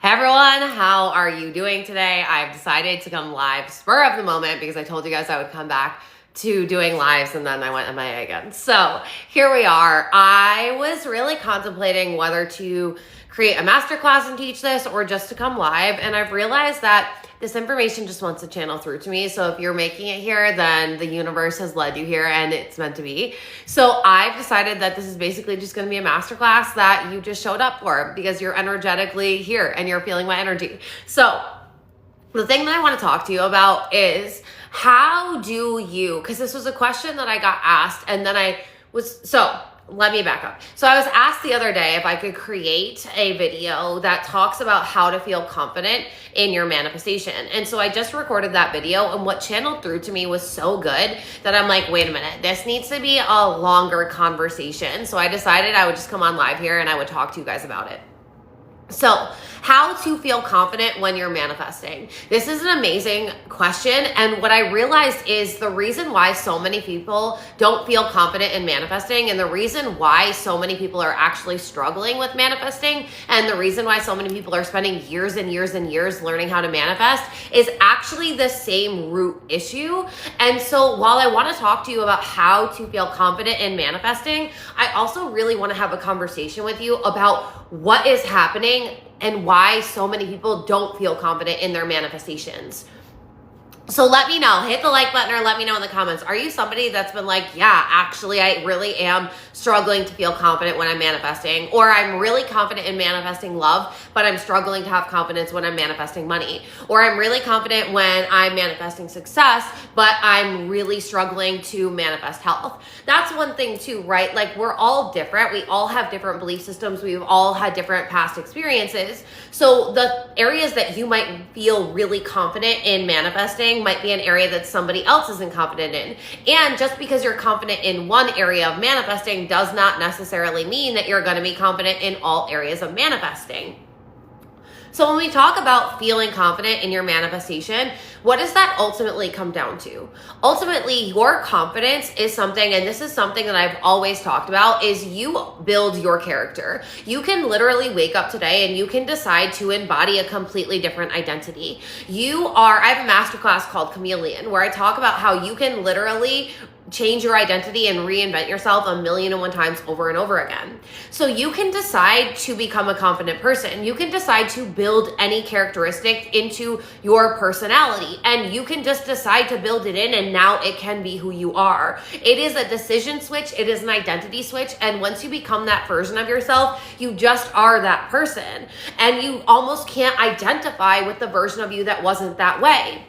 Hey everyone, how are you doing today? I've decided to come live spur of the moment because I told you guys I would come back to doing lives and then I went MIA again. So here we are. I was really contemplating whether to create a masterclass and teach this or just to come live, and I've realized that this information just wants to channel through to me. So if you're making it here, then the universe has led you here and it's meant to be. So I've decided that this is basically just going to be a masterclass that you just showed up for because you're energetically here and you're feeling my energy. So the thing that I want to talk to you about is how do you, because this was a question that I got asked and then let me back up. So I was asked the other day if I could create a video that talks about how to feel confident in your manifestation. And so I just recorded that video, and what channeled through to me was so good that I'm like, wait a minute, this needs to be a longer conversation. So I decided I would just come on live here and I would talk to you guys about it. So, how to feel confident when you're manifesting. This is an amazing question. And what I realized is the reason why so many people don't feel confident in manifesting, and the reason why so many people are actually struggling with manifesting, and the reason why so many people are spending years and years and years learning how to manifest is actually the same root issue. And so while I want to talk to you about how to feel confident in manifesting, I also really want to have a conversation with you about what is happening and why so many people don't feel confident in their manifestations. So let me know, hit the like button or let me know in the comments. Are you somebody that's been like, yeah, actually, I really am struggling to feel confident when I'm manifesting, or I'm really confident in manifesting love, but I'm struggling to have confidence when I'm manifesting money, or I'm really confident when I'm manifesting success, but I'm really struggling to manifest health. That's one thing too, right? Like, we're all different. We all have different belief systems. We've all had different past experiences. So the areas that you might feel really confident in manifesting might be an area that somebody else isn't confident in. And just because you're confident in one area of manifesting does not necessarily mean that you're going to be confident in all areas of manifesting. So when we talk about feeling confident in your manifestation, what does that ultimately come down to? Ultimately, your confidence is something, and this is something that I've always talked about, is you build your character. You can literally wake up today and you can decide to embody a completely different identity. I have a masterclass called Chameleon where I talk about how you can literally change your identity and reinvent yourself 1,000,001 times over and over again. So you can decide to become a confident person. You can decide to build any characteristic into your personality, and you can just decide to build it in, and now it can be who you are. It is a decision switch. It is an identity switch. And once you become that version of yourself, you just are that person. And you almost can't identify with the version of you that wasn't that way.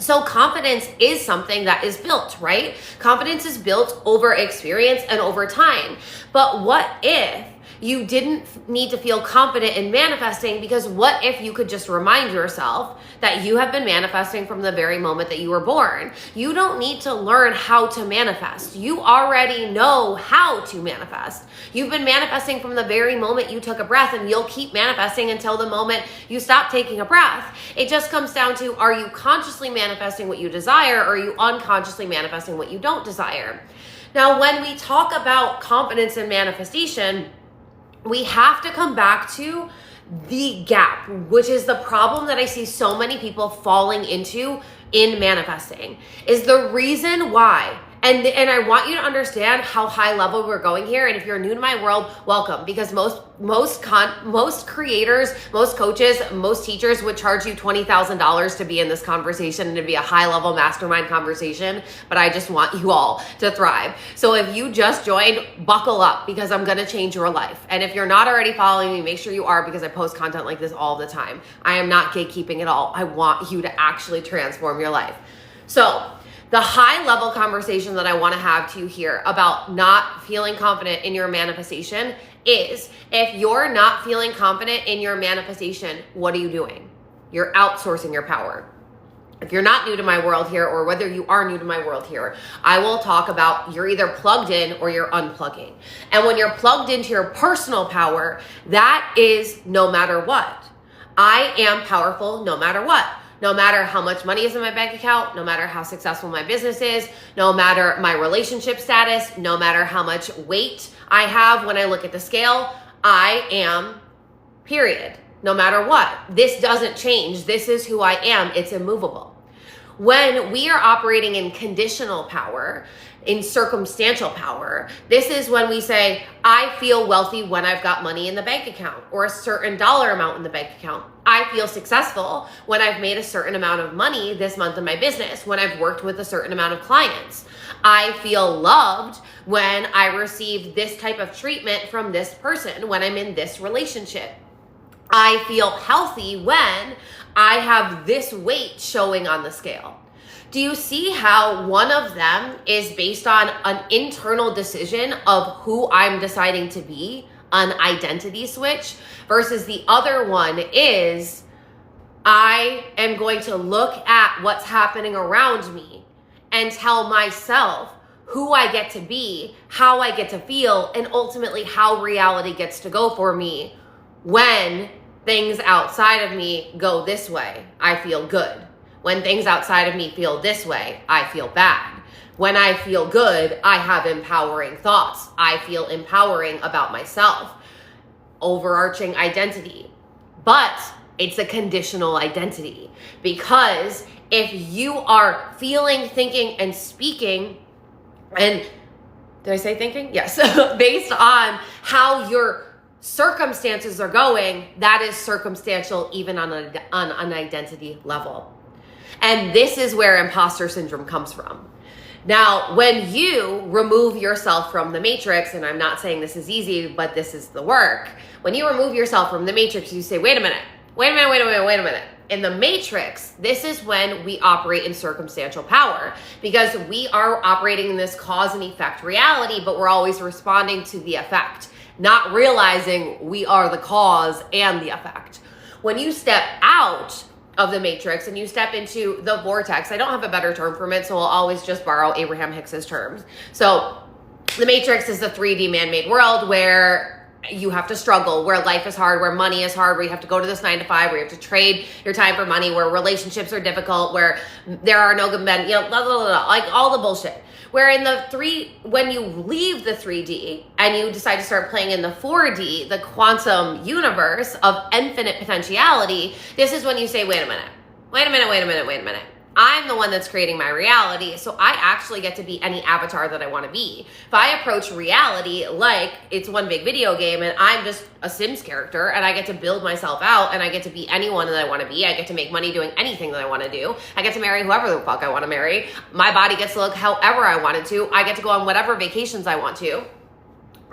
So confidence is something that is built, right? Confidence is built over experience and over time. But what if you didn't need to feel confident in manifesting? Because what if you could just remind yourself that you have been manifesting from the very moment that you were born? You don't need to learn how to manifest. You already know how to manifest. You've been manifesting from the very moment you took a breath, and you'll keep manifesting until the moment you stop taking a breath. It just comes down to, are you consciously manifesting what you desire, or are you unconsciously manifesting what you don't desire? Now, when we talk about confidence and manifestation, we have to come back to the gap, which is the problem that I see so many people falling into in manifesting, is the reason why. And I want you to understand how high level we're going here. And if you're new to my world, welcome, because most creators, most coaches, most teachers would charge you $20,000 to be in this conversation and to be a high level mastermind conversation. But I just want you all to thrive. So if you just joined, buckle up, because I'm going to change your life. And if you're not already following me, make sure you are, because I post content like this all the time. I am not gatekeeping at all. I want you to actually transform your life. So the high level conversation that I want to have to you here about not feeling confident in your manifestation is, if you're not feeling confident in your manifestation, what are you doing? You're outsourcing your power. If you're not new to my world here, or whether you are new to my world here, I will talk about you're either plugged in or you're unplugging. And when you're plugged into your personal power, that is no matter what. I am powerful no matter what. No matter how much money is in my bank account, no matter how successful my business is, no matter my relationship status, no matter how much weight I have when I look at the scale, I am, period. no matter what. This doesn't change. This is who I am. It's immovable. When we are operating in conditional power, in circumstantial power, this is when we say, I feel wealthy when I've got money in the bank account or a certain dollar amount in the bank account. I feel successful when I've made a certain amount of money this month in my business, when I've worked with a certain amount of clients. I feel loved when I receive this type of treatment from this person, when I'm in this relationship. I feel healthy when I have this weight showing on the scale. Do you see how one of them is based on an internal decision of who I'm deciding to be, an identity switch, versus the other one is I am going to look at what's happening around me and tell myself who I get to be, how I get to feel, and ultimately how reality gets to go for me. When things outside of me go this way, I feel good. When things outside of me feel this way, I feel bad. When I feel good, I have empowering thoughts. I feel empowering about myself. Overarching identity. But it's a conditional identity, because if you are feeling, thinking, and speaking, and did I say thinking? Yes. Based on how your circumstances are going, that is circumstantial even on an identity level. And this is where imposter syndrome comes from. Now, when you remove yourself from the matrix, and I'm not saying this is easy, but this is the work. When you remove yourself from the matrix, you say, wait a minute. In the matrix, this is when we operate in circumstantial power, because we are operating in this cause and effect reality, but we're always responding to the effect, not realizing we are the cause and the effect. When you step out of the matrix and you step into the vortex, I don't have a better term for it, so I'll always just borrow Abraham Hicks's terms. So the matrix is the 3D man-made world where you have to struggle, where life is hard, where money is hard, where you have to go to this 9 to 5, where you have to trade your time for money, where relationships are difficult, where there are no good men, blah, blah, blah, blah, like all the bullshit. Where when you leave the 3D and you decide to start playing in the 4D, the quantum universe of infinite potentiality, this is when you say, wait a minute. I'm the one that's creating my reality, so I actually get to be any avatar that I want to be. If I approach reality like it's one big video game and I'm just a Sims character and I get to build myself out and I get to be anyone that I want to be, I get to make money doing anything that I want to do, I get to marry whoever the fuck I want to marry, my body gets to look however I want it to, I get to go on whatever vacations I want to.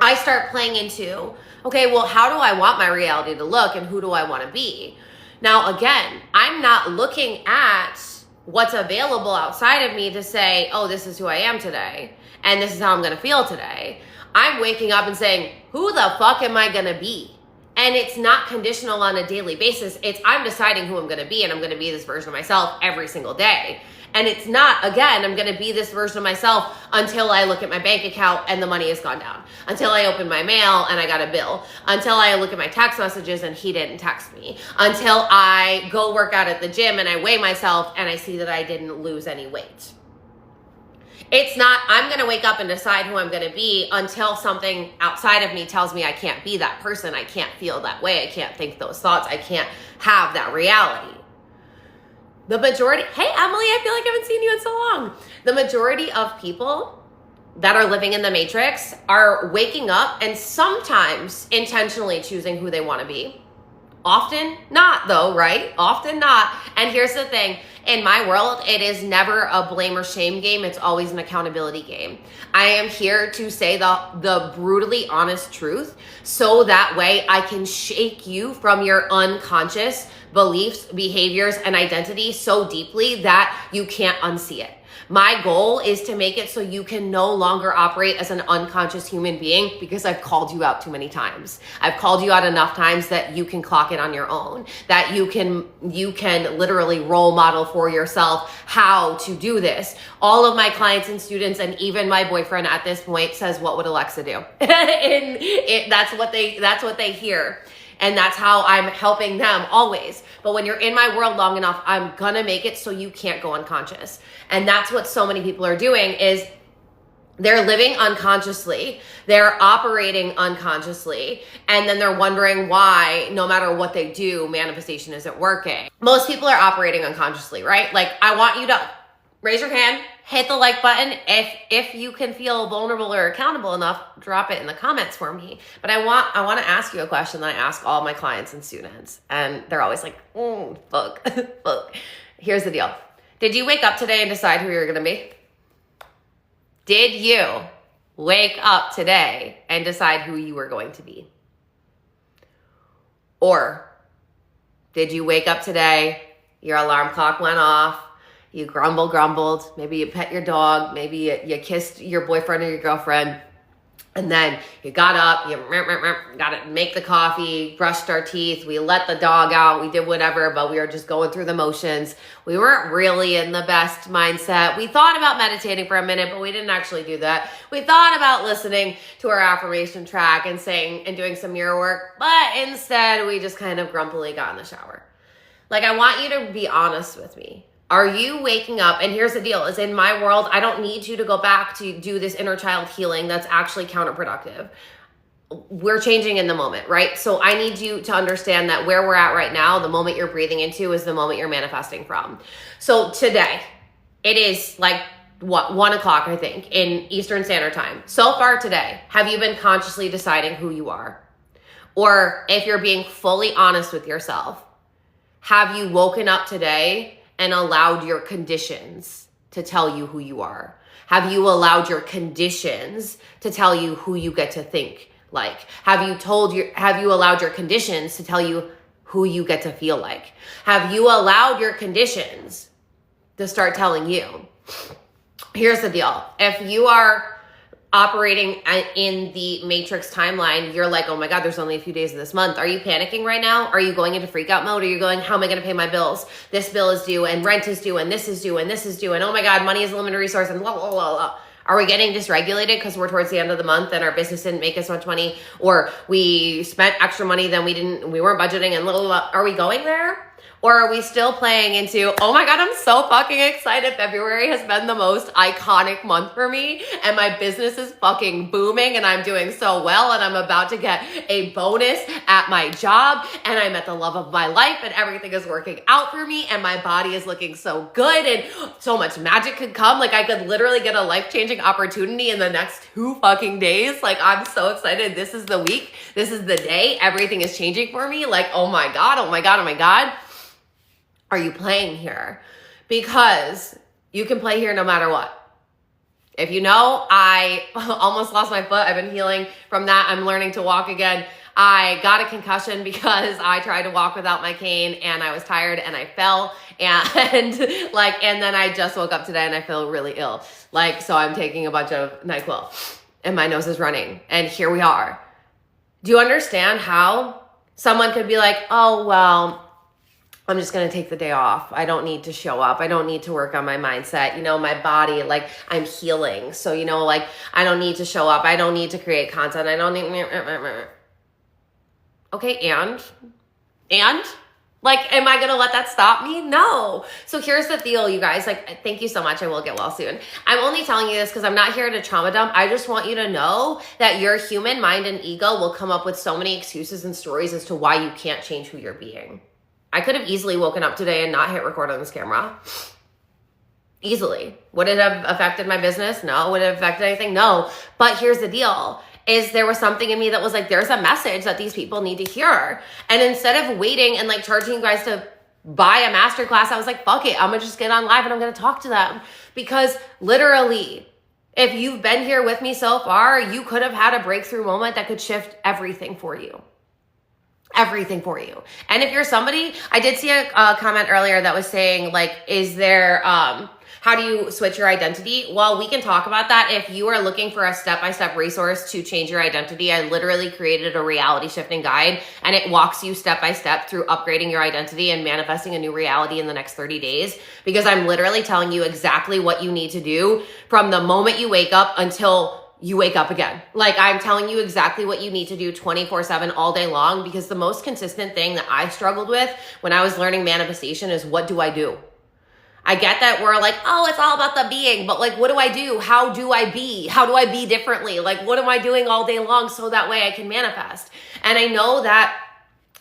I start playing into, okay, well, how do I want my reality to look and who do I want to be? Now, again, I'm not looking at what's available outside of me to say, oh, this is who I am today, and this is how I'm gonna feel today. I'm waking up and saying, who the fuck am I gonna be? And it's not conditional on a daily basis. It's I'm deciding who I'm gonna be, and I'm gonna be this version of myself every single day. And it's not, again, I'm gonna be this version of myself until I look at my bank account and the money has gone down, until I open my mail and I got a bill, until I look at my text messages and he didn't text me, until I go work out at the gym and I weigh myself and I see that I didn't lose any weight. It's not, I'm gonna wake up and decide who I'm gonna be until something outside of me tells me I can't be that person, I can't feel that way, I can't think those thoughts, I can't have that reality. The majority, hey Emily, I feel like I haven't seen you in so long. The majority of people that are living in the matrix are waking up and sometimes intentionally choosing who they want to be. Often not though, right? Often not. And here's the thing, in my world, it is never a blame or shame game. It's always an accountability game. I am here to say the brutally honest truth so that way I can shake you from your unconscious beliefs, behaviors, and identity so deeply that you can't unsee it. My goal is to make it so you can no longer operate as an unconscious human being because I've called you out too many times. I've called you out enough times that you can clock it on your own, that you can literally role model for yourself how to do this. All of my clients and students, and even my boyfriend at this point, says, what would Alexa do? And that's what they hear. And that's how I'm helping them always. But when you're in my world long enough, I'm gonna make it so you can't go unconscious. And that's what so many people are doing is They're living unconsciously. They're operating unconsciously. And then they're wondering why, no matter what they do, manifestation isn't working. Most people are operating unconsciously, right? Like, I want you to raise your hand, hit the like button. If you can feel vulnerable or accountable enough, drop it in the comments for me. But I want to ask you a question that I ask all my clients and students. And they're always like, fuck, fuck. Here's the deal. Did you wake up today and decide who you're going to be? Did you wake up today and decide who you were going to be? Or did you wake up today, your alarm clock went off, you grumbled, maybe you pet your dog, maybe you kissed your boyfriend or your girlfriend, and then you got up, you got to make the coffee, brushed our teeth, we let the dog out, we did whatever, but we were just going through the motions. We weren't really in the best mindset. We thought about meditating for a minute, but we didn't actually do that. We thought about listening to our affirmation track and saying and doing some mirror work, but instead we just kind of grumpily got in the shower. Like, I want you to be honest with me. Are you waking up? And here's the deal, is in my world, I don't need you to go back to do this inner child healing that's actually counterproductive. We're changing in the moment, right? So I need you to understand that where we're at right now, the moment you're breathing into is the moment you're manifesting from. So today, it is like, 1 o'clock, I think, in Eastern Standard Time. So far today, have you been consciously deciding who you are? Or if you're being fully honest with yourself, have you woken up today and allowed your conditions to tell you who you are? Have you allowed your conditions to tell you who you get to think like? Have you allowed your conditions to tell you who you get to feel like? Have you allowed your conditions to start telling you? Here's the deal. If you are operating in the matrix timeline, you're like, oh my God, there's only a few days of this month. Are you panicking right now? Are you going into freak out mode? Are you going, how am I going to pay my bills? This bill is due and rent is due and this is due and this is due. And oh my God, money is a limited resource and blah, blah, blah, blah. Are we getting dysregulated because we're towards the end of the month and our business didn't make as much money, or we spent extra money than we weren't budgeting and blah, blah, blah. Are we going there? Or are we still playing into, oh my God, I'm so fucking excited. February has been the most iconic month for me and my business is fucking booming and I'm doing so well and I'm about to get a bonus at my job and I met the love of my life and everything is working out for me and my body is looking so good and so much magic could come. Like, I could literally get a life-changing opportunity in the next 2 fucking days. Like, I'm so excited. This is the week. This is the day. Everything is changing for me. Like, oh my God, oh my God, oh my God. Are you playing here? Because you can play here no matter what. If you know, I almost lost my foot. I've been healing from that. I'm learning to walk again. I got a concussion because I tried to walk without my cane and I was tired and I fell and then I just woke up today and I feel really ill. Like, so I'm taking a bunch of NyQuil and my nose is running and here we are. Do you understand how someone could be like, oh, well, I'm just going to take the day off. I don't need to show up. I don't need to work on my mindset. You know, my body, like, I'm healing. So, you know, like, I don't need to show up. I don't need to create content. I don't need... Okay, and? Like, am I going to let that stop me? No. So here's the deal, you guys. Like, thank you so much. I will get well soon. I'm only telling you this because I'm not here to trauma dump. I just want you to know that your human mind and ego will come up with so many excuses and stories as to why you can't change who you're being. I could have easily woken up today and not hit record on this camera. Easily. Would it have affected my business? No. Would it have affected anything? No. But here's the deal, is there was something in me that was like, there's a message that these people need to hear. And instead of waiting and like charging you guys to buy a masterclass, I was like, fuck it. I'm going to just get on live and I'm going to talk to them. Because literally, if you've been here with me so far, you could have had a breakthrough moment that could shift everything for you. Everything for you. And if you're somebody, I did see a comment earlier that was saying, like, is there, how do you switch your identity? Well, we can talk about that. If you are looking for a step-by-step resource to change your identity, I literally created a reality shifting guide and it walks you step-by-step through upgrading your identity and manifesting a new reality in the next 30 days, because I'm literally telling you exactly what you need to do from the moment you wake up until you wake up again. Like, I'm telling you exactly what you need to do 24/7 all day long, because the most consistent thing that I struggled with when I was learning manifestation is, what do I do? I get that we're like, oh, it's all about the being, but like, what do I do? How do I be? How do I be differently? Like, what am I doing all day long so that way I can manifest? And I know that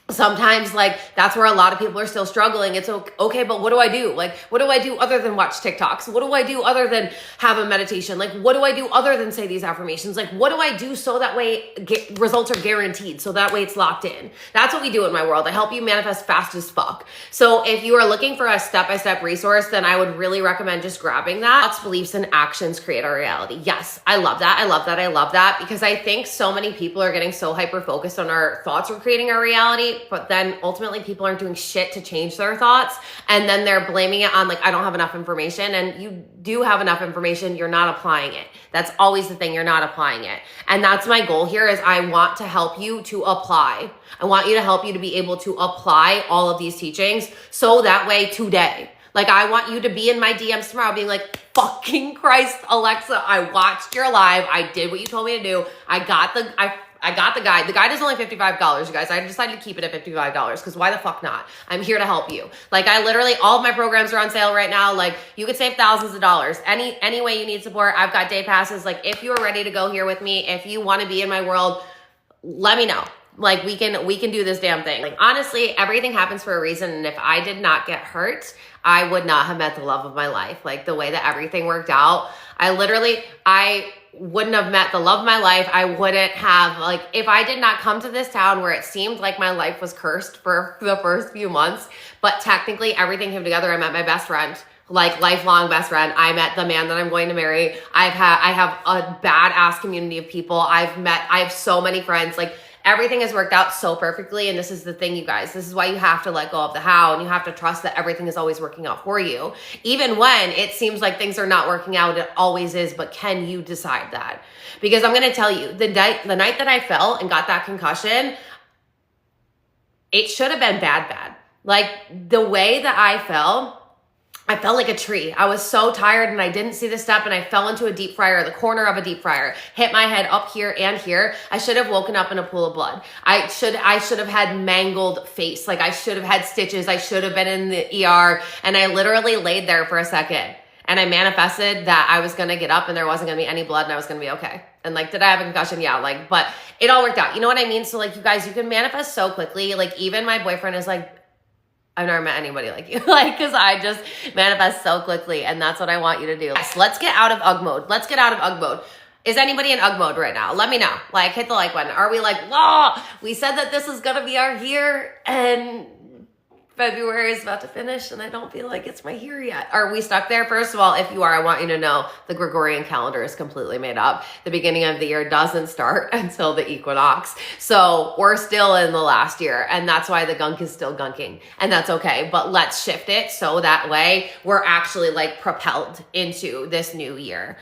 sometimes like that's where a lot of people are still struggling. It's okay, but what do I do? Like, what do I do other than watch TikToks? What do I do other than have a meditation? Like, what do I do other than say these affirmations? Like, what do I do so that way results are guaranteed? So that way it's locked in. That's what we do in my world. I help you manifest fast as fuck. So if you are looking for a step-by-step resource, then I would really recommend just grabbing that. Thoughts, beliefs, and actions create our reality. Yes, I love that. I love that. I love that, because I think so many people are getting so hyper-focused on our thoughts are creating our reality, but then ultimately people aren't doing shit to change their thoughts, and then they're blaming it on like, I don't have enough information. And you do have enough information, you're not applying it. That's always the thing, you're not applying it. And that's my goal here, is I want to help you to apply. I want you to help you to be able to apply all of these teachings, so that way today, like, I want you to be in my DMs tomorrow being like, fucking Christ, Alexa, I watched your live. I did what you told me to do. I got the guide. The guide is only $55, you guys. I decided to keep it at $55 because why the fuck not? I'm here to help you. Like, I literally, all of my programs are on sale right now. Like, you could save thousands of dollars. Any way you need support, I've got day passes. Like, if you are ready to go here with me, if you want to be in my world, let me know. Like, we can do this damn thing. Like, honestly, everything happens for a reason. And if I did not get hurt, I would not have met the love of my life. Like, the way that everything worked out, I wouldn't have met the love of my life. I wouldn't have, like, if I did not come to this town where it seemed like my life was cursed for the first few months, but technically everything came together. I met my best friend, like lifelong best friend. I met the man that I'm going to marry. I have a badass community of people. I have so many friends. Like, everything has worked out so perfectly. And this is the thing, you guys. This is why you have to let go of the how, and you have to trust that everything is always working out for you. Even when it seems like things are not working out, it always is. But can you decide that? Because I'm going to tell you, the night that I fell and got that concussion, it should have been bad. Like, the way that I felt like a tree. I was so tired and I didn't see the step, and I fell into a deep fryer, the corner of a deep fryer, hit my head up here and here. I should have woken up in a pool of blood. I should have had mangled face. Like, I should have had stitches. I should have been in the ER. And I literally laid there for a second, and I manifested that I was going to get up and there wasn't going to be any blood and I was going to be okay. And like, did I have a concussion? Yeah. Like, but it all worked out. You know what I mean? So like, you guys, you can manifest so quickly. Like, even my boyfriend is like, I've never met anybody like you, like, because I just manifest so quickly, and that's what I want you to do. Yes, let's get out of UG mode. Let's get out of UG mode. Is anybody in UG mode right now? Let me know. Like, hit the like button. Are we like, whoa, we said that this is going to be our year, and February is about to finish, and I don't feel like it's my year yet. Are we stuck there? First of all, if you are, I want you to know the Gregorian calendar is completely made up. The beginning of the year doesn't start until the equinox. So we're still in the last year, and that's why the gunk is still gunking, and that's okay. But let's shift it so that way we're actually like propelled into this new year.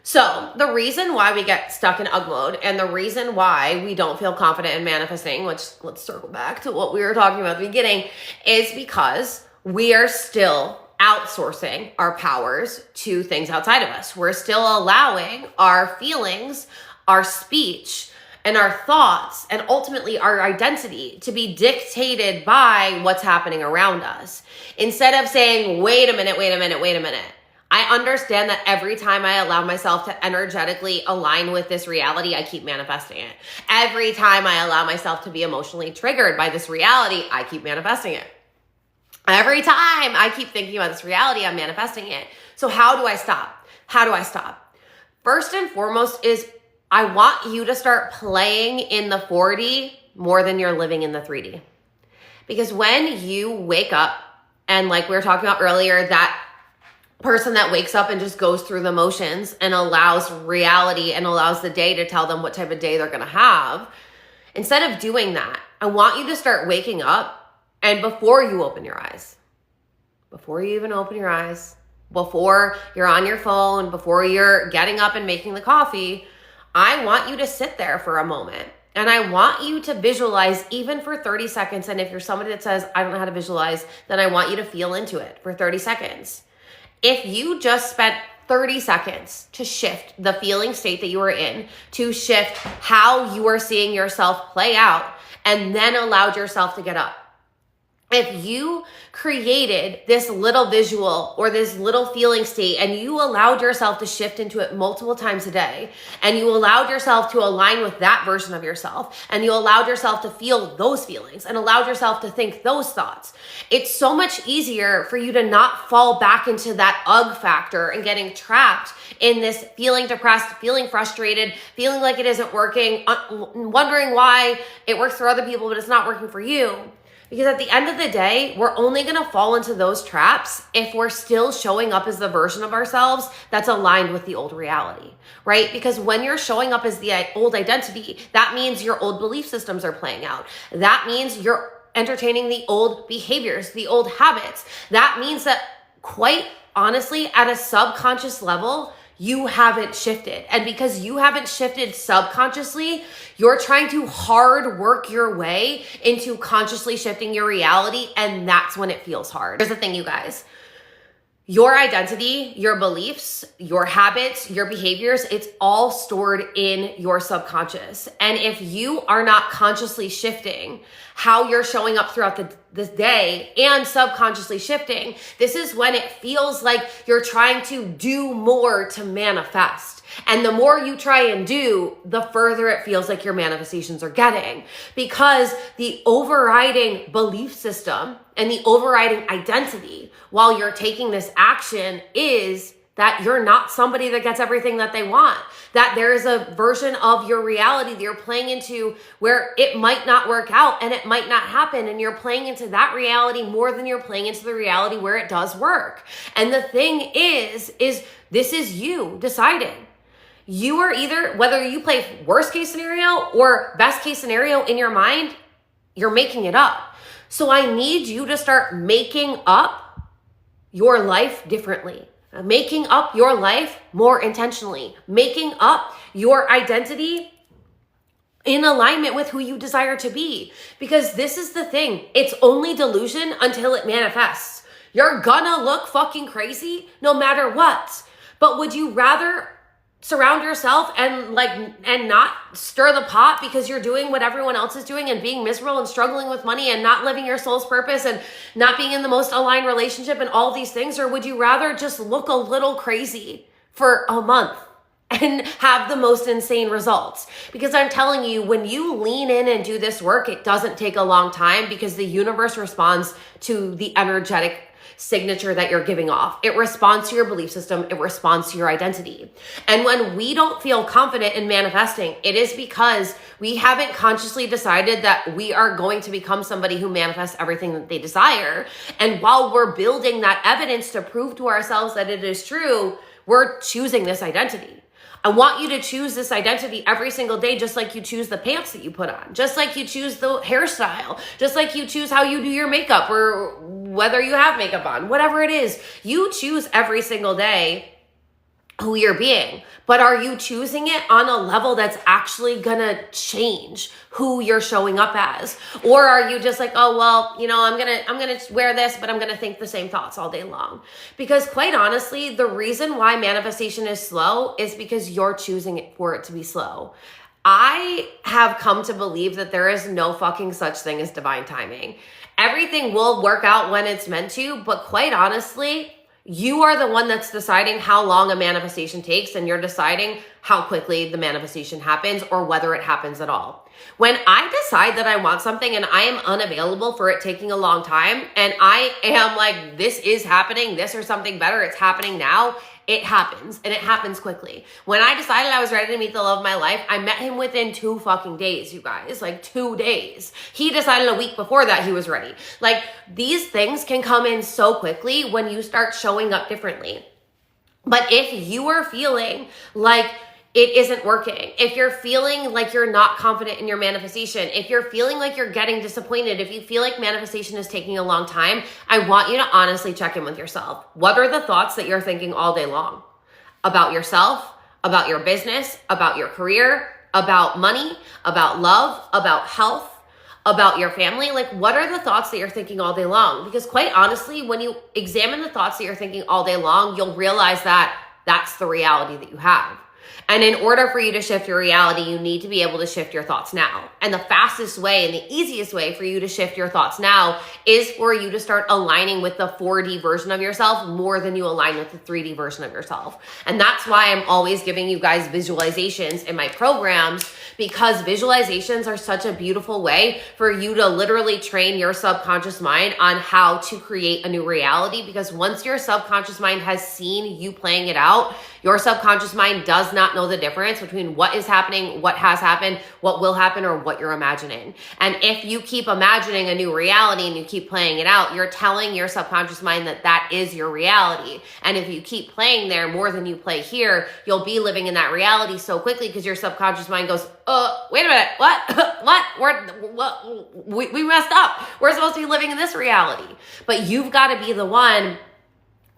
So the reason why we get stuck in UG mode, and the reason why we don't feel confident in manifesting, which let's circle back to what we were talking about at the beginning, is because we are still outsourcing our powers to things outside of us. We're still allowing our feelings, our speech, and our thoughts, and ultimately our identity to be dictated by what's happening around us. Instead of saying, wait a minute. I understand that every time I allow myself to energetically align with this reality, I keep manifesting it. Every time I allow myself to be emotionally triggered by this reality, I keep manifesting it. Every time I keep thinking about this reality, I'm manifesting it. So how do I stop? First and foremost is I want you to start playing in the 4D more than you're living in the 3D. Because when you wake up, and like we were talking about earlier, that person that wakes up and just goes through the motions and allows reality and allows the day to tell them what type of day they're going to have, instead of doing that, I want you to start waking up, and before you open your eyes, before you even open your eyes, before you're on your phone, before you're getting up and making the coffee, I want you to sit there for a moment. And I want you to visualize even for 30 seconds. And if you're somebody that says, I don't know how to visualize, then I want you to feel into it for 30 seconds. If you just spent 30 seconds to shift the feeling state that you are in, to shift how you are seeing yourself play out, and then allowed yourself to get up, If you created this little visual or this little feeling state and you allowed yourself to shift into it multiple times a day, and you allowed yourself to align with that version of yourself, and you allowed yourself to feel those feelings and allowed yourself to think those thoughts, it's so much easier for you to not fall back into that ugh factor and getting trapped in this feeling depressed, feeling frustrated, feeling like it isn't working, wondering why it works for other people but it's not working for you. Because at the end of the day, we're only going to fall into those traps if we're still showing up as the version of ourselves that's aligned with the old reality, right? Because when you're showing up as the old identity, that means your old belief systems are playing out. That means you're entertaining the old behaviors, the old habits. That means that, quite honestly, at a subconscious level, you haven't shifted. And because you haven't shifted subconsciously, you're trying to hard work your way into consciously shifting your reality. And that's when it feels hard. Here's the thing, you guys. Your identity, your beliefs, your habits, your behaviors, it's all stored in your subconscious. And if you are not consciously shifting how you're showing up throughout the day and subconsciously shifting, this is when it feels like you're trying to do more to manifest. And the more you try and do, the further it feels like your manifestations are getting, because the overriding belief system and the overriding identity while you're taking this action is that you're not somebody that gets everything that they want, that there is a version of your reality that you're playing into where it might not work out and it might not happen. And you're playing into that reality more than you're playing into the reality where it does work. And the thing is this is you deciding. You are either, whether you play worst case scenario or best case scenario in your mind, you're making it up. So I need you to start making up your life differently, making up your life more intentionally, making up your identity in alignment with who you desire to be. Because this is the thing, it's only delusion until it manifests. You're gonna look fucking crazy no matter what. But would you rather surround yourself and not stir the pot because you're doing what everyone else is doing and being miserable and struggling with money and not living your soul's purpose and not being in the most aligned relationship and all these things? Or would you rather just look a little crazy for a month and have the most insane results? Because I'm telling you, when you lean in and do this work, it doesn't take a long time, because the universe responds to the energetic signature that you're giving off. It responds to your belief system. It responds to your identity. And when we don't feel confident in manifesting, it is because we haven't consciously decided that we are going to become somebody who manifests everything that they desire. And while we're building that evidence to prove to ourselves that it is true, we're choosing this identity. I want you to choose this identity every single day, just like you choose the pants that you put on, just like you choose the hairstyle, just like you choose how you do your makeup, or whether you have makeup on, whatever it is. You choose every single day who you're being, but are you choosing it on a level that's actually gonna change who you're showing up as? Or are you just like, oh, well, I'm gonna wear this, but I'm gonna think the same thoughts all day long? Because quite honestly, the reason why manifestation is slow is because you're choosing it for it to be slow. I have come to believe that there is no fucking such thing as divine timing. Everything will work out when it's meant to, but quite honestly, you are the one that's deciding how long a manifestation takes, and you're deciding how quickly the manifestation happens or whether it happens at all. When I decide that I want something and I am unavailable for it taking a long time, and I am like, this is happening, this or something better, it's happening now, it happens, and it happens quickly. When I decided I was ready to meet the love of my life, I met him within 2 fucking days, you guys, 2 days. He decided a week before that he was ready. These things can come in so quickly when you start showing up differently. But if you are feeling like it isn't working, if you're feeling like you're not confident in your manifestation, if you're feeling like you're getting disappointed, if you feel like manifestation is taking a long time, I want you to honestly check in with yourself. What are the thoughts that you're thinking all day long about yourself, about your business, about your career, about money, about love, about health, about your family? What are the thoughts that you're thinking all day long? Because quite honestly, when you examine the thoughts that you're thinking all day long, you'll realize that that's the reality that you have. And in order for you to shift your reality, you need to be able to shift your thoughts now. And the fastest way and the easiest way for you to shift your thoughts now is for you to start aligning with the 4D version of yourself more than you align with the 3D version of yourself. And that's why I'm always giving you guys visualizations in my programs, because visualizations are such a beautiful way for you to literally train your subconscious mind on how to create a new reality. Because once your subconscious mind has seen you playing it out, your subconscious mind does not know the difference between what is happening, what has happened, what will happen, or what you're imagining. And if you keep imagining a new reality and you keep playing it out, you're telling your subconscious mind that that is your reality. And if you keep playing there more than you play here, you'll be living in that reality so quickly because your subconscious mind goes, wait a minute, we messed up. We're supposed to be living in this reality. But you've got to be the one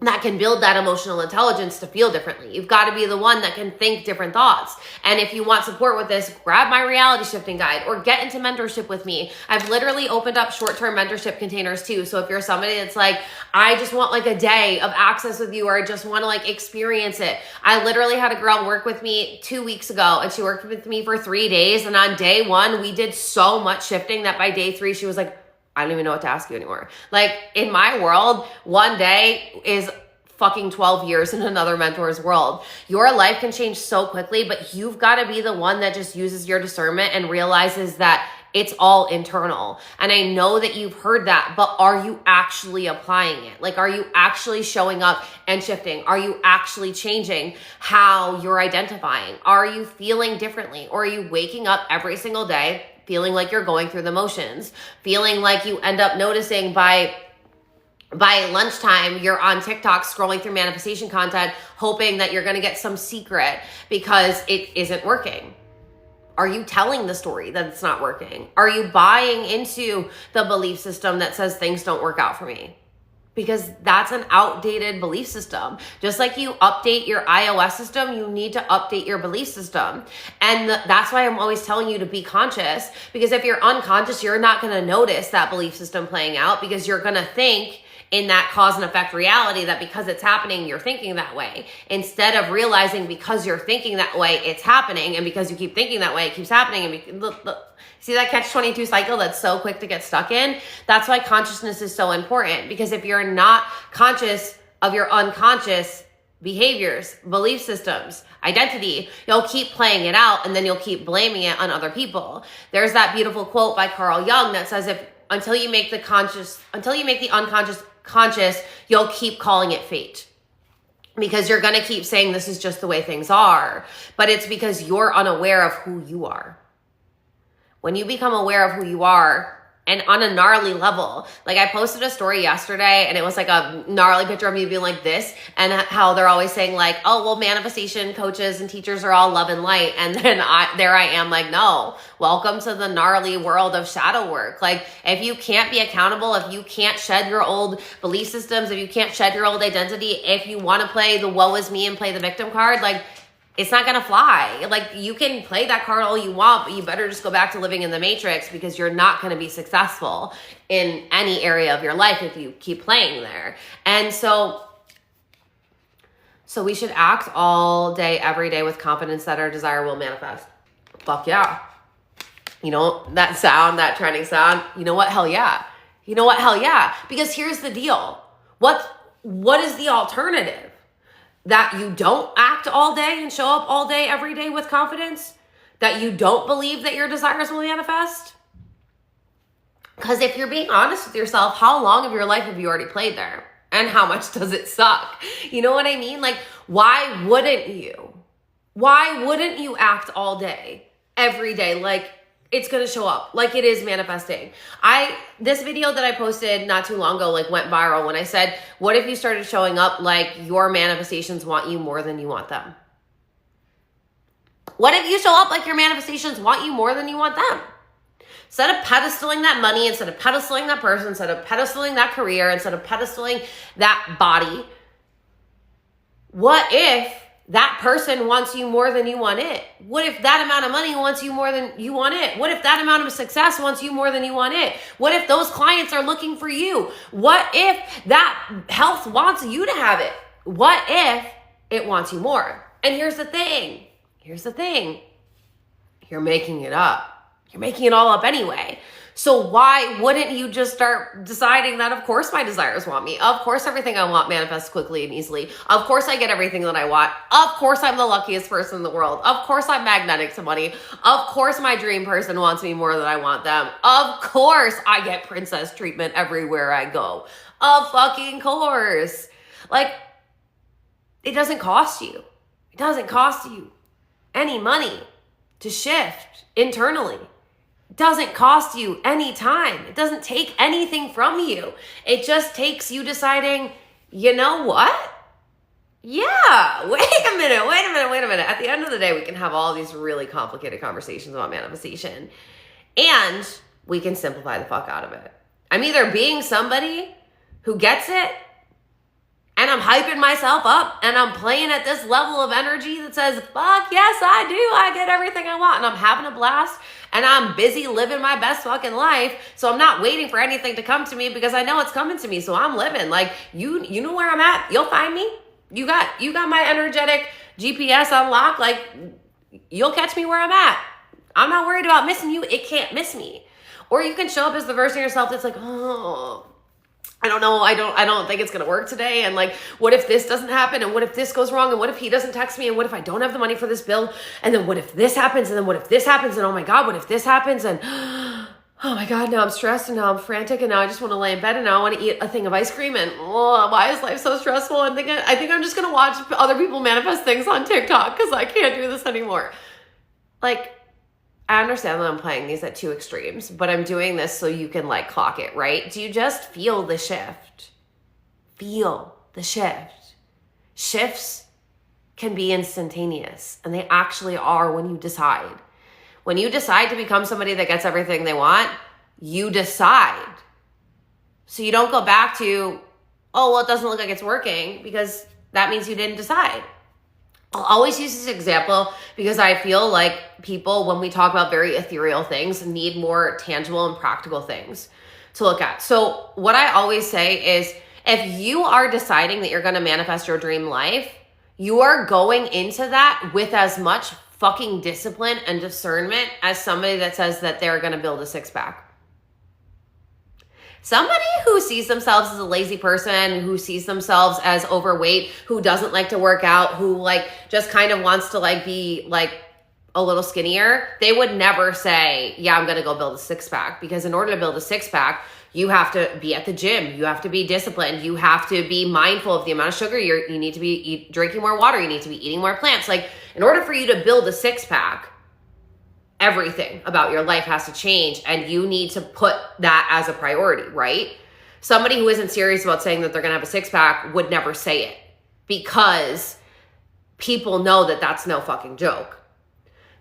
that can build that emotional intelligence to feel differently. You've got to be the one that can think different thoughts. And if you want support with this, grab my reality shifting guide or get into mentorship with me. I've literally opened up short-term mentorship containers too. So if you're somebody that's like, I just want like a day of access with you, or I just want to like experience it. I literally had a girl work with me 2 weeks ago, and she worked with me for 3 days. And on day 1, we did so much shifting that by day 3, she was like, I don't even know what to ask you anymore. Like, in my world, one day is fucking 12 years in another mentor's world. Your life can change so quickly, but you've got to be the one that just uses your discernment and realizes that it's all internal. And I know that you've heard that, but are you actually applying it? Like, are you actually showing up and shifting? Are you actually changing how you're identifying? Are you feeling differently? Or are you waking up every single day feeling like you're going through the motions, feeling like you end up noticing by lunchtime, you're on TikTok scrolling through manifestation content, hoping that you're going to get some secret because it isn't working? Are you telling the story that it's not working? Are you buying into the belief system that says things don't work out for me? Because that's an outdated belief system. Just like you update your iOS system, you need to update your belief system. And that's why I'm always telling you to be conscious, because if you're unconscious, you're not going to notice that belief system playing out, because you're going to think in that cause and effect reality that because it's happening, you're thinking that way, instead of realizing because you're thinking that way, it's happening. And because you keep thinking that way, it keeps happening. And look, see that catch-22 cycle that's so quick to get stuck in? That's why consciousness is so important, because if you're not conscious of your unconscious behaviors, belief systems, identity, you'll keep playing it out, and then you'll keep blaming it on other people. There's that beautiful quote by Carl Jung that says, until you make the unconscious conscious, you'll keep calling it fate. Because you're going to keep saying this is just the way things are, but it's because you're unaware of who you are. When you become aware of who you are, and on a gnarly level, like I posted a story yesterday and it was like a gnarly picture of me being like this, and how they're always saying like, oh, well, manifestation coaches and teachers are all love and light. And then there I am like, no, welcome to the gnarly world of shadow work. Like, if you can't be accountable, if you can't shed your old belief systems, if you can't shed your old identity, if you want to play the woe is me and play the victim card, like, it's not going to fly. Like, you can play that card all you want, but you better just go back to living in the matrix, because you're not going to be successful in any area of your life if you keep playing there. And so we should act all day, every day with confidence that our desire will manifest. Fuck yeah. You know, that sound, that trending sound, you know what? Hell yeah. You know what? Hell yeah. Because here's the deal. What is the alternative? That you don't act all day and show up all day, every day with confidence? That you don't believe that your desires will manifest? Because if you're being honest with yourself, how long of your life have you already played there? And how much does it suck? You know what I mean? Like, why wouldn't you? Why wouldn't you act all day, every day? Like, it's going to show up, like it is manifesting. This video that I posted not too long ago, like, went viral when I said, what if you started showing up like your manifestations want you more than you want them? What if you show up like your manifestations want you more than you want them? Instead of pedestaling that money, instead of pedestaling that person, instead of pedestaling that career, instead of pedestaling that body, what if that person wants you more than you want it? What if that amount of money wants you more than you want it? What if that amount of success wants you more than you want it? What if those clients are looking for you? What if that health wants you to have it? What if it wants you more? And here's the thing. Here's the thing. You're making it up. You're making it all up anyway. So why wouldn't you just start deciding that, of course, my desires want me. Of course, everything I want manifests quickly and easily. Of course, I get everything that I want. Of course, I'm the luckiest person in the world. Of course, I'm magnetic to money. Of course, my dream person wants me more than I want them. Of course, I get princess treatment everywhere I go. Of fucking course. Like, it doesn't cost you. It doesn't cost you any money to shift internally. Doesn't cost you any time. It doesn't take anything from you. It just takes you deciding, you know what? Yeah, wait a minute. At the end of the day, we can have all these really complicated conversations about manifestation, and we can simplify the fuck out of it. I'm either being somebody who gets it, and I'm hyping myself up, and I'm playing at this level of energy that says, fuck yes, I do. I get everything I want, and I'm having a blast, and I'm busy living my best fucking life. So I'm not waiting for anything to come to me because I know it's coming to me. So I'm living. Like, you know where I'm at. You'll find me. You got my energetic GPS unlocked. Like, you'll catch me where I'm at. I'm not worried about missing you. It can't miss me. Or you can show up as the version of yourself that's like, oh, I don't know. I don't think it's going to work today. And like, what if this doesn't happen? And what if this goes wrong? And what if he doesn't text me? And what if I don't have the money for this bill? And then what if this happens? And then what if this happens? And oh my God, what if this happens? And oh my God, now I'm stressed and now I'm frantic and now I just want to lay in bed and now I want to eat a thing of ice cream. And oh, why is life so stressful? I think I'm just going to watch other people manifest things on TikTok because I can't do this anymore. Like, I understand that I'm playing these at two extremes, but I'm doing this so you can like clock it, right? Do you just feel the shift? Feel the shift. Shifts can be instantaneous, and they actually are when you decide. When you decide to become somebody that gets everything they want, you decide. So you don't go back to, oh, well, it doesn't look like it's working, because that means you didn't decide. I'll always use this example because I feel like people, when we talk about very ethereal things, need more tangible and practical things to look at. So what I always say is, if you are deciding that you're going to manifest your dream life, you are going into that with as much fucking discipline and discernment as somebody that says that they're going to build a six-pack. Somebody who sees themselves as a lazy person, who sees themselves as overweight, who doesn't like to work out, who like just kind of wants to like be like a little skinnier, they would never say, yeah, I'm going to go build a six-pack. Because in order to build a six-pack, you have to be at the gym. You have to be disciplined. You have to be mindful of the amount of sugar you need to be drinking more water. You need to be eating more plants. Like, in order for you to build a six-pack, everything about your life has to change, and you need to put that as a priority, right? Somebody who isn't serious about saying that they're going to have a six-pack would never say it, because people know that that's no fucking joke.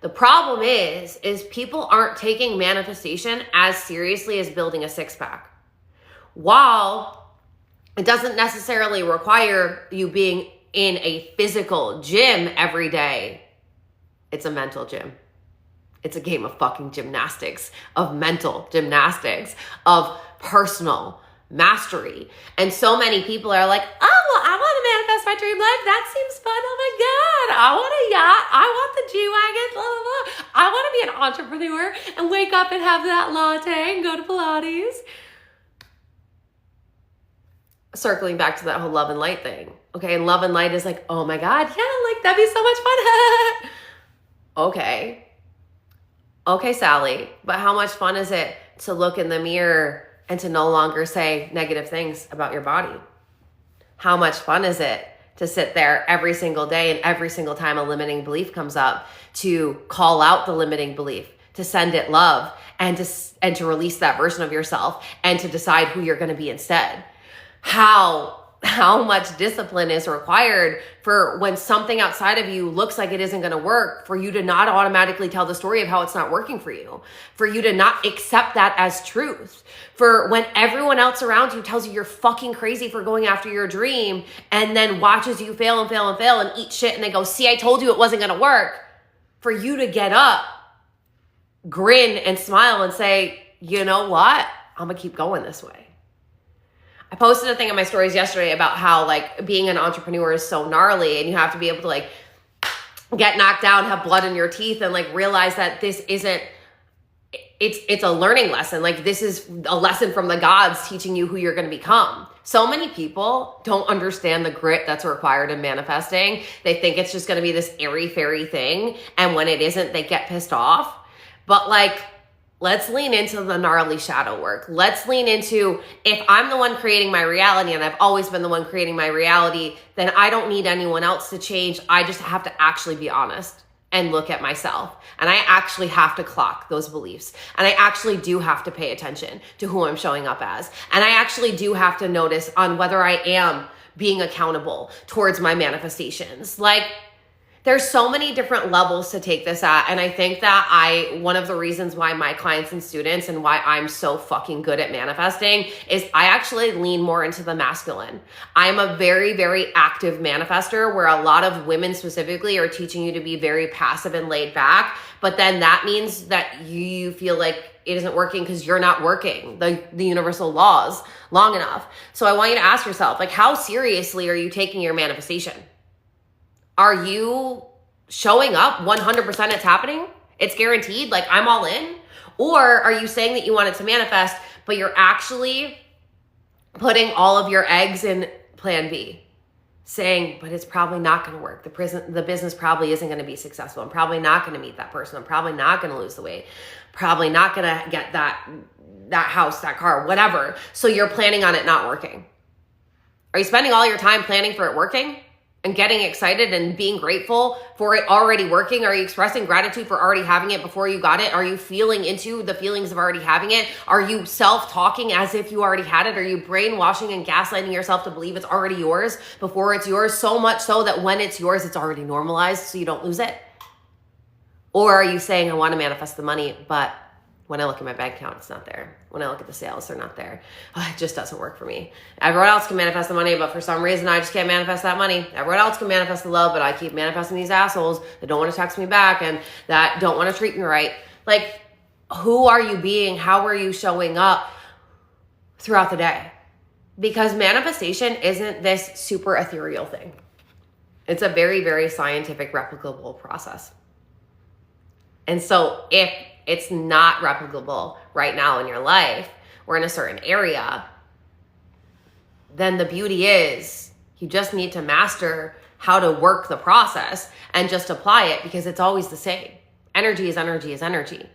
The problem is people aren't taking manifestation as seriously as building a six-pack. While it doesn't necessarily require you being in a physical gym every day, it's a mental gym. It's a game of fucking gymnastics, of mental gymnastics, of personal mastery. And so many people are like, oh, well, I want to manifest my dream life. That seems fun. Oh my God. I want a yacht. I want the G-Wagon, blah, blah, blah. I want to be an entrepreneur and wake up and have that latte and go to Pilates. Circling back to that whole love and light thing. Okay, and love and light is like, oh my God, yeah, like that'd be so much fun. Okay, Sally, but how much fun is it to look in the mirror and to no longer say negative things about your body? How much fun is it to sit there every single day and every single time a limiting belief comes up, to call out the limiting belief, to send it love, and to release that version of yourself and to decide who you're going to be instead? How much discipline is required for when something outside of you looks like it isn't going to work, for you to not automatically tell the story of how it's not working for you, for you to not accept that as truth, for when everyone else around you tells you you're fucking crazy for going after your dream and then watches you fail and fail and fail and eat shit and they go, see, I told you it wasn't going to work, for you to get up, grin and smile and say, you know what? I'm going to keep going this way. I posted a thing in my stories yesterday about how like being an entrepreneur is so gnarly and you have to be able to like get knocked down, have blood in your teeth, and like realize that this isn't, it's a learning lesson. Like this is a lesson from the gods teaching you who you're going to become. So many people don't understand the grit that's required in manifesting. They think it's just going to be this airy fairy thing. And when it isn't, they get pissed off. But like, let's lean into the gnarly shadow work. Let's lean into, if I'm the one creating my reality and I've always been the one creating my reality, then I don't need anyone else to change. I just have to actually be honest and look at myself. And I actually have to clock those beliefs. And I actually do have to pay attention to who I'm showing up as. And I actually do have to notice on whether I am being accountable towards my manifestations. Like, there's so many different levels to take this at. And I think that one of the reasons why my clients and students and why I'm so fucking good at manifesting is I actually lean more into the masculine. I'm a very, very active manifester, where a lot of women specifically are teaching you to be very passive and laid back. But then that means that you feel like it isn't working because you're not working the universal laws long enough. So I want you to ask yourself, like, how seriously are you taking your manifestation? Are you showing up 100% it's happening? It's guaranteed, like I'm all in? Or are you saying that you want it to manifest, but you're actually putting all of your eggs in plan B? Saying, but it's probably not going to work. The business probably isn't going to be successful. I'm probably not going to meet that person. I'm probably not going to lose the weight. Probably not going to get that house, that car, whatever. So you're planning on it not working. Are you spending all your time planning for it working? And getting excited and being grateful for it already working? Are you expressing gratitude for already having it before you got it? Are you feeling into the feelings of already having it? Are you self-talking as if you already had it? Are you brainwashing and gaslighting yourself to believe it's already yours before it's yours? So much so that when it's yours, it's already normalized so you don't lose it? Or are you saying, I want to manifest the money, but when I look at my bank account, it's not there. When I look at the sales, they're not there. Oh, it just doesn't work for me. Everyone else can manifest the money, but for some reason, I just can't manifest that money. Everyone else can manifest the love, but I keep manifesting these assholes that don't want to text me back and that don't want to treat me right. Like, who are you being? How are you showing up throughout the day? Because manifestation isn't this super ethereal thing. It's a very, very scientific, replicable process. And so if it's not replicable right now in your life or in a certain area, then the beauty is you just need to master how to work the process and just apply it, because it's always the same. Energy is energy is energy.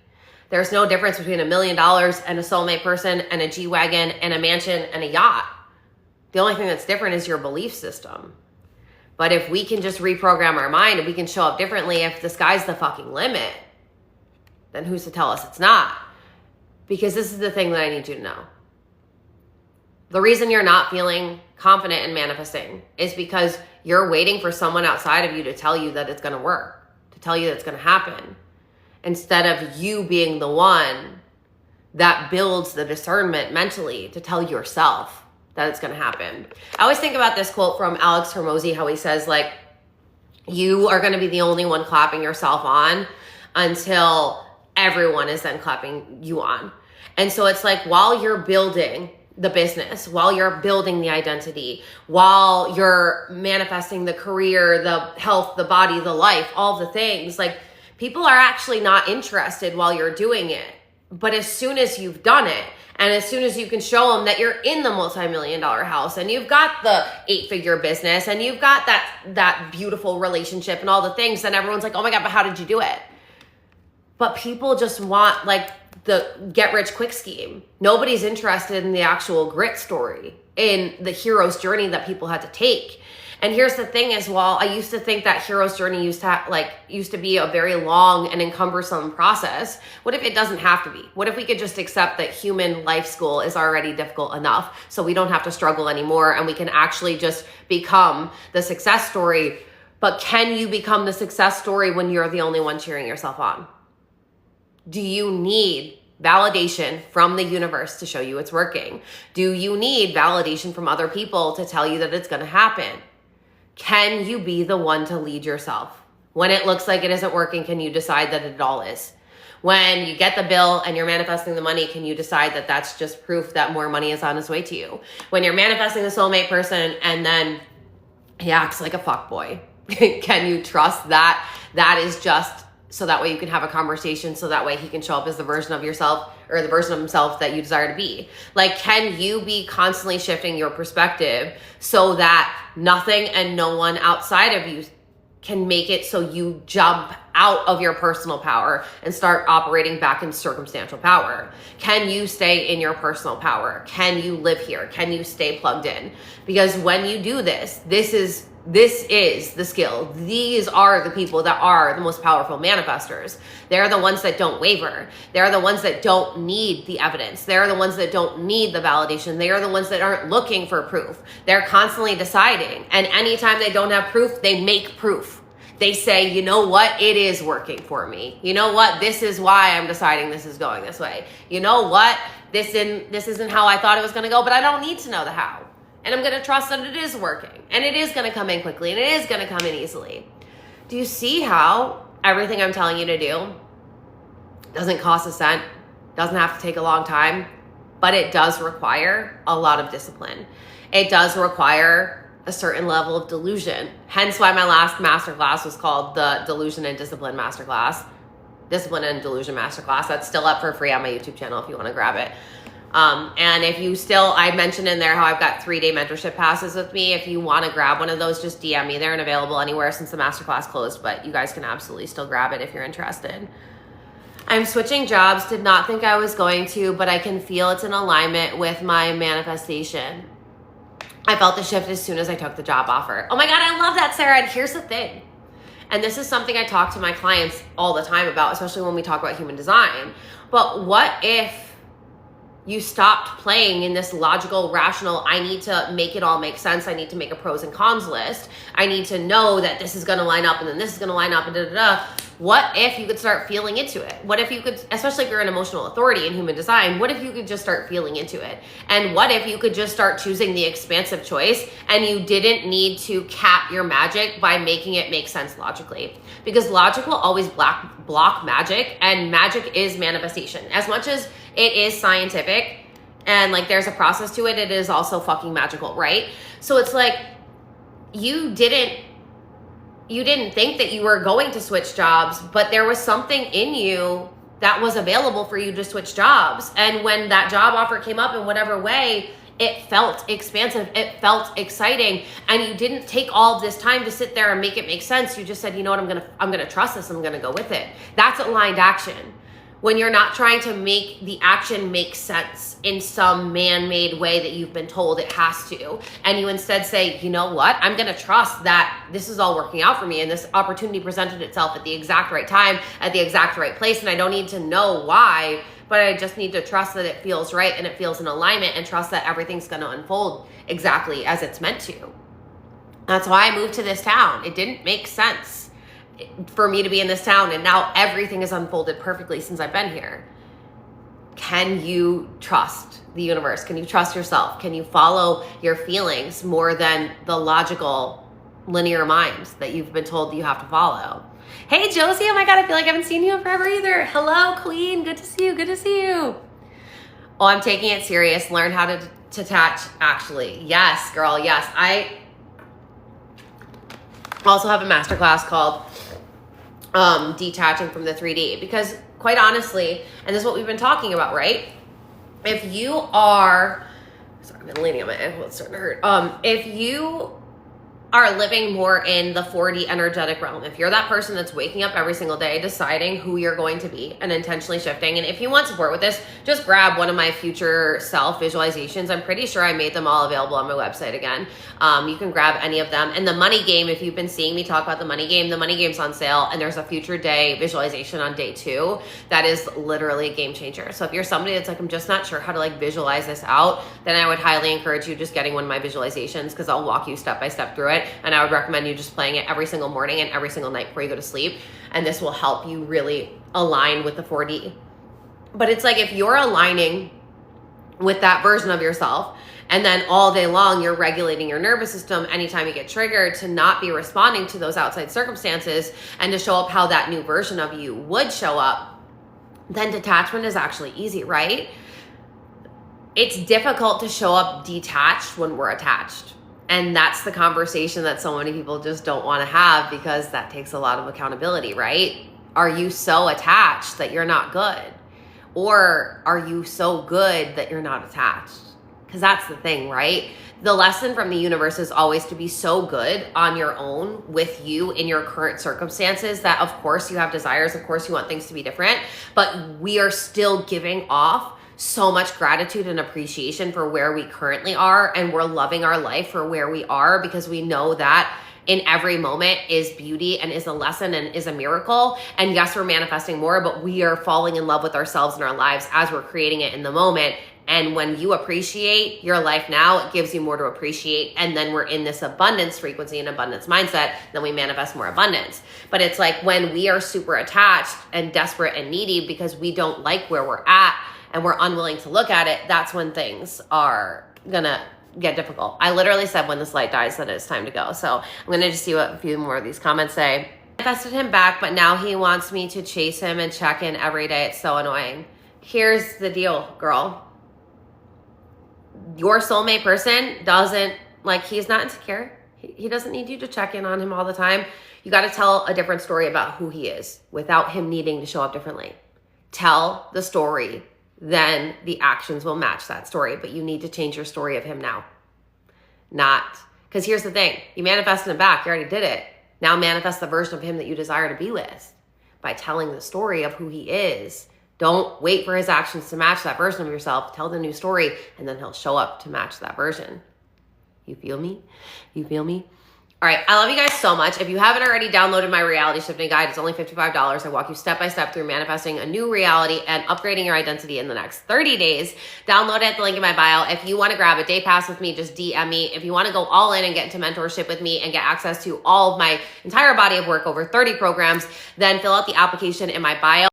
There's no difference between $1 million and a soulmate person and a G-Wagon and a mansion and a yacht. The only thing that's different is your belief system. But if we can just reprogram our mind and we can show up differently, if the sky's the fucking limit, then who's to tell us it's not? Because this is the thing that I need you to know. The reason you're not feeling confident in manifesting is because you're waiting for someone outside of you to tell you that it's going to work, to tell you that it's going to happen, instead of you being the one that builds the discernment mentally to tell yourself that it's going to happen. I always think about this quote from Alex Hormozy, how he says, like, you are going to be the only one clapping yourself on until everyone is then clapping you on. And so it's like, while you're building the business, while you're building the identity, while you're manifesting the career, the health, the body, the life, all the things, like, people are actually not interested while you're doing it. But as soon as you've done it, and as soon as you can show them that you're in the multi-million-dollar house and you've got the 8-figure business and you've got that beautiful relationship and all the things, then everyone's like, oh my God, but how did you do it? But people just want like the get rich quick scheme. Nobody's interested in the actual grit story, in the hero's journey that people had to take. And here's the thing is, while I used to think that hero's journey used to be a very long and cumbersome process, what if it doesn't have to be? What if we could just accept that human life school is already difficult enough, so we don't have to struggle anymore and we can actually just become the success story? But can you become the success story when you're the only one cheering yourself on? Do you need validation from the universe to show you it's working? Do you need validation from other people to tell you that it's going to happen? Can you be the one to lead yourself? When it looks like it isn't working, can you decide that it all is? When you get the bill and you're manifesting the money, can you decide that that's just proof that more money is on its way to you? When you're manifesting the soulmate person and then he acts like a fuckboy, Can you trust that that is just so that way you can have a conversation, so that way he can show up as the version of yourself or the version of himself that you desire to be? Like, can you be constantly shifting your perspective so that nothing and no one outside of you can make it so you jump out of your personal power and start operating back in circumstantial power? Can you stay in your personal power? Can you live here? Can you stay plugged in? Because when you do this, this is the skill. These are the people that are the most powerful manifestors. They're the ones that don't waver. They're the ones that don't need the evidence. They're the ones that don't need the validation. They are the ones that aren't looking for proof. They're constantly deciding. And anytime they don't have proof, they make proof. They say, you know what? It is working for me. You know what? This is why I'm deciding this is going this way. You know what? This isn't how I thought it was going to go, but I don't need to know the how. And I'm going to trust that it is working, and it is going to come in quickly, and it is going to come in easily. Do you see how everything I'm telling you to do doesn't cost a cent, doesn't have to take a long time, but it does require a lot of discipline. It does require a certain level of delusion. Hence why my last masterclass was called the Delusion and Discipline Masterclass. Discipline and Delusion Masterclass. That's still up for free on my YouTube channel if you want to grab it. And if you still, I mentioned in there how I've got 3-day mentorship passes with me. If you want to grab one of those, just DM me. They're available anywhere since the masterclass closed, but you guys can absolutely still grab it if you're interested. I'm switching jobs. Did not think I was going to, but I can feel it's in alignment with my manifestation. I felt the shift as soon as I took the job offer. Oh my God, I love that, Sarah. And here's the thing. And this is something I talk to my clients all the time about, especially when we talk about human design. But what if you stopped playing in this logical, rational, I need to make it all make sense. I need to make a pros and cons list. I need to know that this is going to line up and then this is going to line up and da da da. What if you could start feeling into it? What if you could, especially if you're an emotional authority in human design, what if you could just start feeling into it? And what if you could just start choosing the expansive choice and you didn't need to cap your magic by making it make sense logically? Because logic will always block magic, and magic is manifestation. As much as it is scientific and like there's a process to it, it is also fucking magical, right? So it's like you didn't think that you were going to switch jobs, but there was something in you that was available for you to switch jobs. And when that job offer came up in whatever way, it felt expansive, it felt exciting, and you didn't take all of this time to sit there and make it make sense. You just said, you know what, I'm gonna trust this, I'm gonna go with it. That's aligned action. When you're not trying to make the action make sense in some man-made way that you've been told it has to, and you instead say, you know what, I'm gonna trust that this is all working out for me and this opportunity presented itself at the exact right time, at the exact right place, and I don't need to know why, but I just need to trust that it feels right and it feels in alignment, and trust that everything's gonna unfold exactly as it's meant to. That's why I moved to this town. It didn't make sense for me to be in this town, and now everything has unfolded perfectly since I've been here. Can you trust the universe? Can you trust yourself? Can you follow your feelings more than the logical linear minds that you've been told you have to follow? Hey Josie, oh my God, I feel like I haven't seen you in forever either. Hello Queen, good to see you, good to see you. Oh, I'm taking it serious. Learn how to detach, actually. Yes, girl, yes. I also have a masterclass called detaching from the 3D, because quite honestly, and this is what we've been talking about, right? If you are, sorry, I've been leaning on my ankle, it's starting to hurt. If you are living more in the 4D energetic realm, if you're that person that's waking up every single day deciding who you're going to be and intentionally shifting, and if you want support with this, just grab one of my future self visualizations. I'm pretty sure I made them all available on my website again. You can grab any of them. And the money game, if you've been seeing me talk about the money game's on sale, and there's a future day visualization on day 2 that is literally a game changer. So if you're somebody that's like, I'm just not sure how to like visualize this out, then I would highly encourage you just getting one of my visualizations, because I'll walk you step by step through it. And I would recommend you just playing it every single morning and every single night before you go to sleep. And this will help you really align with the 4D. But it's like, if you're aligning with that version of yourself, and then all day long you're regulating your nervous system anytime you get triggered to not be responding to those outside circumstances and to show up how that new version of you would show up, then detachment is actually easy, right? It's difficult to show up detached when we're attached. And that's the conversation that so many people just don't want to have, because that takes a lot of accountability, right? Are you so attached that you're not good? Or are you so good that you're not attached? Because that's the thing, right? The lesson from the universe is always to be so good on your own with you in your current circumstances that, of course, you have desires. Of course, you want things to be different, but we are still giving off so much gratitude and appreciation for where we currently are. And we're loving our life for where we are, because we know that in every moment is beauty and is a lesson and is a miracle. And yes, we're manifesting more, but we are falling in love with ourselves and our lives as we're creating it in the moment. And when you appreciate your life now, it gives you more to appreciate. And then we're in this abundance frequency and abundance mindset, then we manifest more abundance. But it's like when we are super attached and desperate and needy because we don't like where we're at and we're unwilling to look at it, that's when things are gonna get difficult. I literally said when this light dies that it's time to go. So I'm gonna just see what a few more of these comments say. I manifested him back, but now he wants me to chase him and check in every day. It's so annoying. Here's the deal, girl. Your soulmate person doesn't, like, he's not insecure. He doesn't need you to check in on him all the time. You got to tell a different story about who he is without him needing to show up differently. Tell the story, then the actions will match that story. But you need to change your story of him now. Not, because here's the thing. You manifested him back. You already did it. Now manifest the version of him that you desire to be with by telling the story of who he is. Don't wait for his actions to match that version of yourself. Tell the new story, and then he'll show up to match that version. You feel me? You feel me? All right, I love you guys so much. If you haven't already downloaded my reality shifting guide, it's only $55. I walk you step by step through manifesting a new reality and upgrading your identity in the next 30 days. Download it at the link in my bio. If you want to grab a day pass with me, just DM me. If you want to go all in and get into mentorship with me and get access to all of my entire body of work, over 30 programs, then fill out the application in my bio.